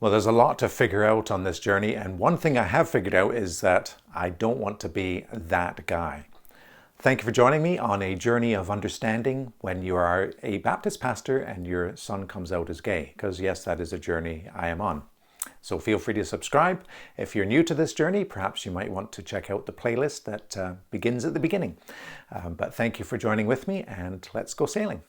Well, there's a lot to figure out on this journey, and one thing I have figured out is that I don't want to be that guy. Thank you for joining me on a journey of understanding when you are a Baptist pastor and your son comes out as gay, because yes, that is a journey I am on. So feel free to subscribe. If you're new to this journey, perhaps you might want to check out the playlist that begins at the beginning. But thank you for joining with me, and let's go sailing.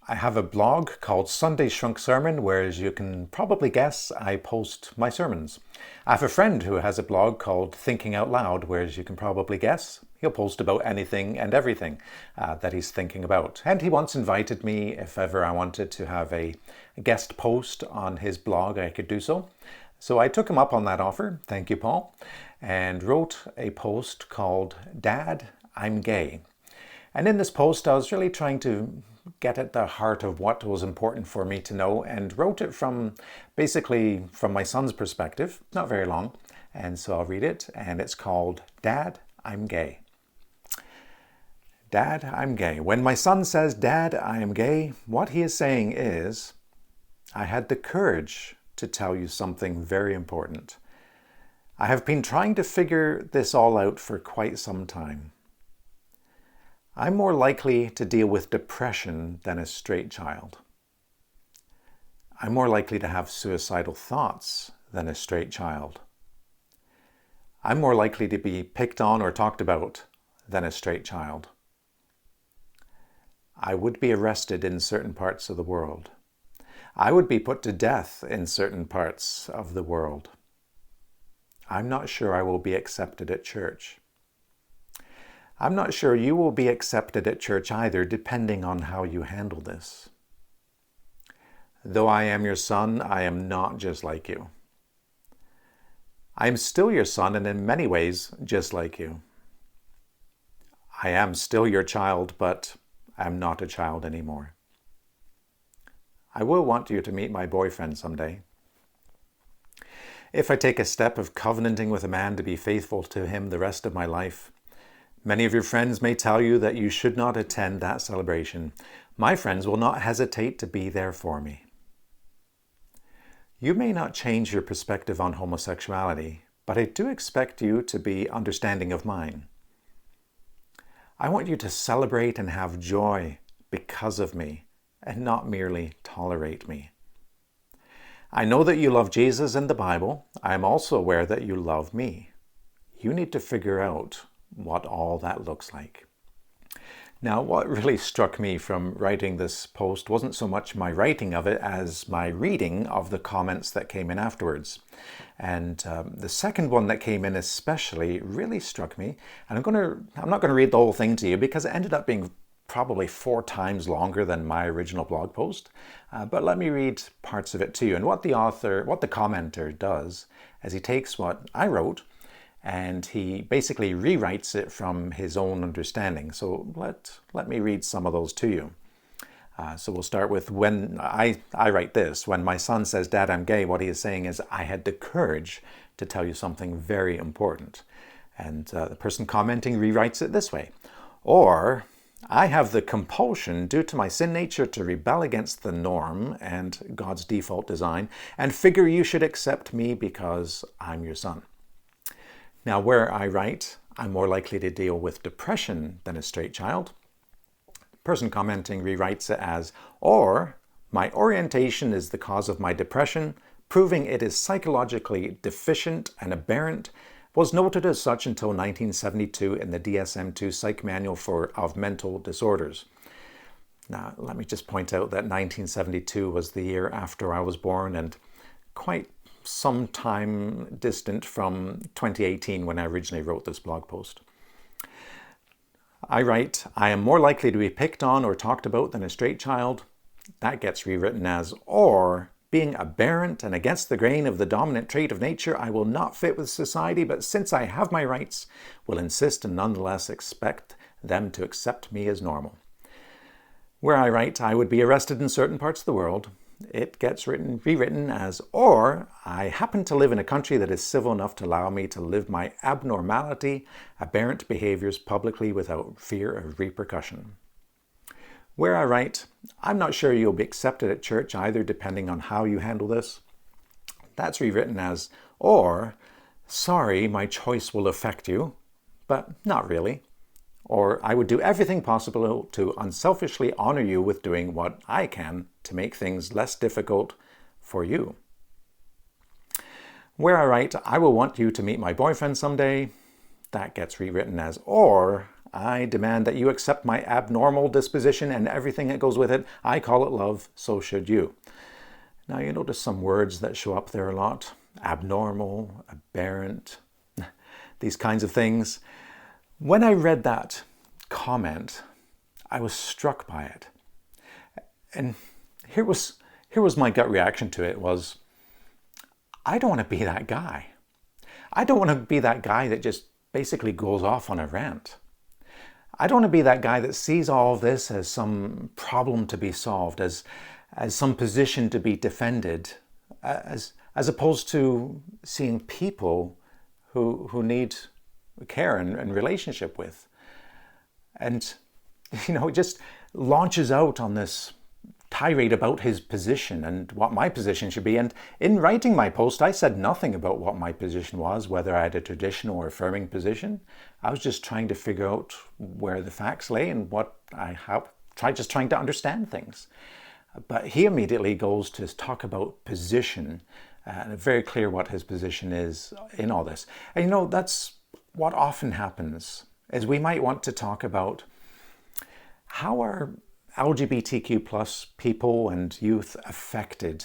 I have a blog called Sunday Shrunk Sermon, where, as you can probably guess, I post my sermons. I have a friend who has a blog called Thinking Out Loud, where, as you can probably guess, he'll post about anything and everything that he's thinking about. And he once invited me, if ever I wanted to have a guest post on his blog, I could do so. So I took him up on that offer, thank you, Paul, and wrote a post called Dad, I'm Gay. And in this post, I was really trying to get at the heart of what was important for me to know, and wrote it basically from my son's perspective, not very long. And so I'll read it, and it's called Dad, I'm Gay. Dad, I'm gay. When my son says, Dad, I am gay, what he is saying is, I had the courage to tell you something very important. I have been trying to figure this all out for quite some time. I'm more likely to deal with depression than a straight child. I'm more likely to have suicidal thoughts than a straight child. I'm more likely to be picked on or talked about than a straight child. I would be arrested in certain parts of the world. I would be put to death in certain parts of the world. I'm not sure I will be accepted at church. I'm not sure you will be accepted at church either, depending on how you handle this. Though I am your son, I am not just like you. I am still your son, and in many ways, just like you. I am still your child, but I'm not a child anymore. I will want you to meet my boyfriend someday. If I take a step of covenanting with a man to be faithful to him the rest of my life, many of your friends may tell you that you should not attend that celebration. My friends will not hesitate to be there for me. You may not change your perspective on homosexuality, but I do expect you to be understanding of mine. I want you to celebrate and have joy because of me, and not merely tolerate me. I know that you love Jesus and the Bible. I am also aware that you love me. You need to figure out what all that looks like. Now, what really struck me from writing this post wasn't so much my writing of it as my reading of the comments that came in afterwards. And the second one that came in especially really struck me. And I'm not going to read the whole thing to you because it ended up being probably 4 times longer than my original blog post. But let me read parts of it to you. And what the commenter does is he takes what I wrote and he basically rewrites it from his own understanding. So let me read some of those to you. So we'll start with when I write this. When my son says, Dad, I'm gay, what he is saying is, I had the courage to tell you something very important. And the person commenting rewrites it this way. Or, I have the compulsion due to my sin nature to rebel against the norm and God's default design and figure you should accept me because I'm your son. Now, where I write, I'm more likely to deal with depression than a straight child. The person commenting rewrites it as, or my orientation is the cause of my depression, proving it is psychologically deficient and aberrant, was noted as such until 1972 in the DSM-2 Psych Manual of Mental Disorders. Now, let me just point out that 1972 was the year after I was born and quite some time distant from 2018 when I originally wrote this blog post. I write, I am more likely to be picked on or talked about than a straight child. That gets rewritten as, or being aberrant and against the grain of the dominant trait of nature, I will not fit with society, but since I have my rights, will insist and nonetheless expect them to accept me as normal. Where I write, I would be arrested in certain parts of the world. It gets rewritten as, or I happen to live in a country that is civil enough to allow me to live my abnormality, aberrant behaviors publicly without fear of repercussion. Where I write, I'm not sure you'll be accepted at church either, depending on how you handle this. that's rewritten as, or, sorry, my choice will affect you, but not really. Or, I would do everything possible to unselfishly honor you with doing what I can to make things less difficult for you. Where I write, I will want you to meet my boyfriend someday, that gets rewritten as, or, I demand that you accept my abnormal disposition and everything that goes with it. I call it love, so should you. Now you notice some words that show up there a lot. Abnormal, aberrant, these kinds of things. When I read that comment, I was struck by it. And here was my gut reaction to it was, I don't want to be that guy. I don't want to be that guy that just basically goes off on a rant. I don't want to be that guy that sees all of this as some problem to be solved, as some position to be defended, as opposed to seeing people who need care and relationship with. And, it just launches out on this tirade about his position and what my position should be. And in writing my post, I said nothing about what my position was, whether I had a traditional or affirming position. I was just trying to figure out where the facts lay and what I have just trying to understand things. But he immediately goes to talk about position, and it's very clear what his position is in all this. And that's what often happens, is we might want to talk about how are LGBTQ plus people and youth affected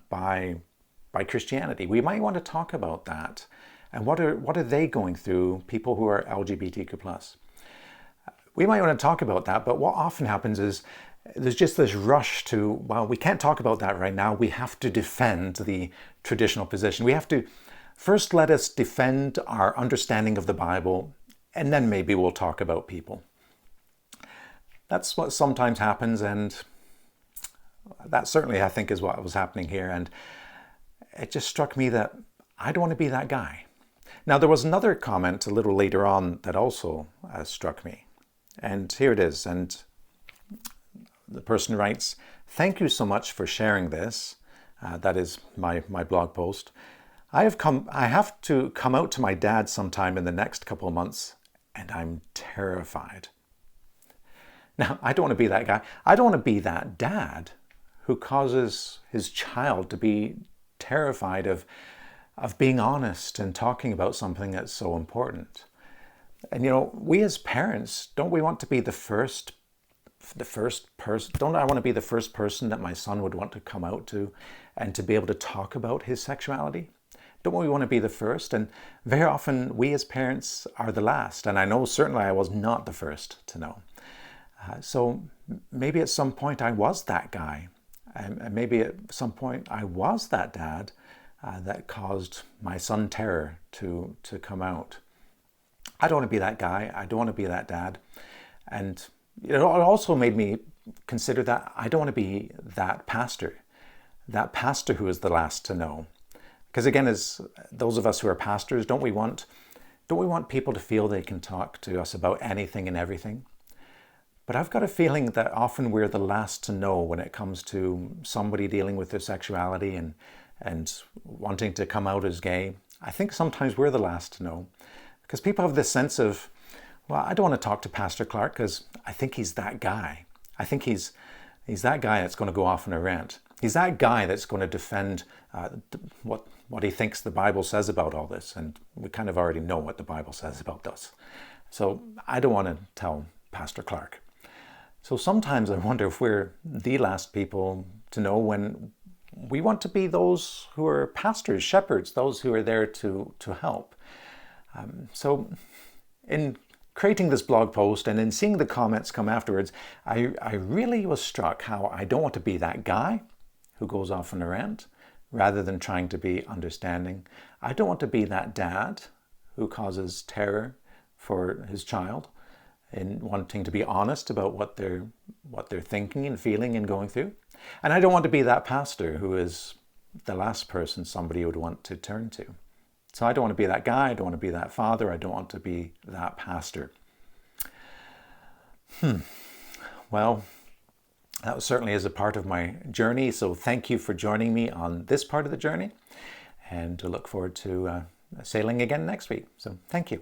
by Christianity. We might want to talk about that. And what are they going through, people who are LGBTQ plus? We might want to talk about that, but what often happens is there's just this rush to, well, we can't talk about that right now. We have to defend the traditional position. We have to first let us defend our understanding of the Bible, and then maybe we'll talk about people. That's what sometimes happens, and that certainly, I think, is what was happening here. And it just struck me that I don't want to be that guy. Now, there was another comment a little later on that also struck me. And here it is. And the person writes, "Thank you so much for sharing this." That is my blog post. I have to come out to my dad sometime in the next couple of months, and I'm terrified. Now, I don't want to be that guy. I don't want to be that dad who causes his child to be terrified of being honest and talking about something that's so important. And we as parents, don't we want to be the first person? Don't I want to be the first person that my son would want to come out to and to be able to talk about his sexuality? Don't we want to be the first? And very often we as parents are the last. And I know certainly I was not the first to know. So maybe at some point I was that guy. And maybe at some point I was that dad that caused my son terror to come out. I don't want to be that guy. I don't want to be that dad. And it also made me consider that I don't want to be that pastor who is the last to know. Because again, as those of us who are pastors, don't we want people to feel they can talk to us about anything and everything? But I've got a feeling that often we're the last to know when it comes to somebody dealing with their sexuality and wanting to come out as gay. I think sometimes we're the last to know because people have this sense of, well, I don't want to talk to Pastor Clark because I think he's that guy. I think he's that guy that's going to go off on a rant. He's that guy that's going to defend what he thinks the Bible says about all this. And we kind of already know what the Bible says about this. So I don't want to tell Pastor Clark. So sometimes I wonder if we're the last people to know when we want to be those who are pastors, shepherds, those who are there to help. So in creating this blog post and in seeing the comments come afterwards, I really was struck how I don't want to be that guy who goes off on a rant rather than trying to be understanding. I don't want to be that dad who causes terror for his child in wanting to be honest about what they're thinking and feeling and going through. And I don't want to be that pastor who is the last person somebody would want to turn to. So I don't want to be that guy, I don't want to be that father, I don't want to be that pastor. Well, That certainly is a part of my journey. So thank you for joining me on this part of the journey, and to look forward to sailing again next week. So thank you.